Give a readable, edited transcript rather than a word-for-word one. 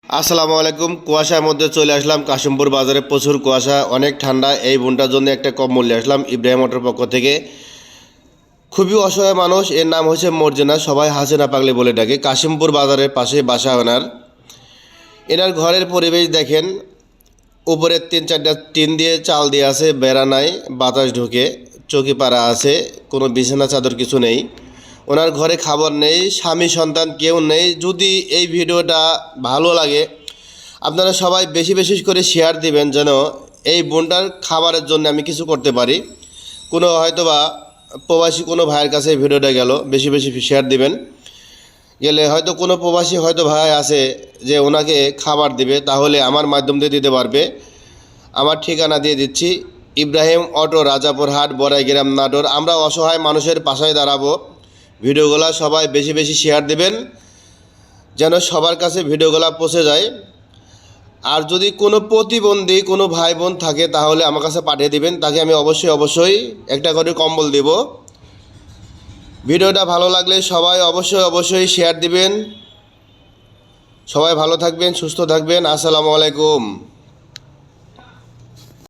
আসসালামু আলাইকুম। কুয়াশার মধ্যে চলে আসলাম কাশিমপুর বাজারে, প্রচুর কুয়াশা, অনেক ঠান্ডা। এই বোনটার জন্য একটা কম মূল্যে আসলাম ইব্রাহিম অটোর পক্ষ থেকে। খুবই অসহায় মানুষ, এর নাম হচ্ছে মর্জিনা, সবাই হাসিনা পাগলি বলে ডাকে। কাশিমপুর বাজারের পাশে বাসা এনার ঘরের পরিবেশ দেখেন, উপরে 3-4টা টিন দিয়ে চাল দিয়ে আছে, বেড়া নাই, বাতাস ঢুকে, চৌকি পাড়া আছে, কোনো বিছানা চাদর কিছু নেই। ওনার ঘরে খাবার নেই, স্বামী সন্তান কেউ নেই। যদি এই ভিডিওটা ভালো লাগে আপনারা সবাই বেশি বেশি করে শেয়ার দিবেন, যেন এই বোনটার খাবারের জন্য আমি কিছু করতে পারি। কোনো হয়তোবা প্রবাসী কোনো ভাইয়ের কাছে এই ভিডিওটা গেল, বেশি বেশি শেয়ার দিবেন। গেলে হয়তো কোনো প্রবাসী হয়তো ভাই আছে যে ওনাকে খাবার দিবে, তাহলে আমার মাধ্যম দিয়ে দিতে পারবে। আমার ঠিকানা দিয়ে দিচ্ছি, ইব্রাহিম অটো, রাজাপুরহাট, বড়াইগ্রাম, নাটোর। আমরা অসহায় মানুষের পাশে দাঁড়াবো। ভিডিওগুলো সবাই বেশি বেশি শেয়ার দিবেন, যেন সবার কাছে ভিডিওগুলো পৌঁছে যায়। আর যদি কোনো প্রতিবন্ধী কোনো ভাই বোন থাকে তাহলে আমার কাছে পাঠিয়ে দিবেন, তাকে আমি অবশ্যই একটা করে কম্বল দেব। ভিডিওটা ভালো লাগলে সবাই অবশ্যই শেয়ার দিবেন। সবাই ভালো থাকবেন, সুস্থ থাকবেন। আসসালামু আলাইকুম।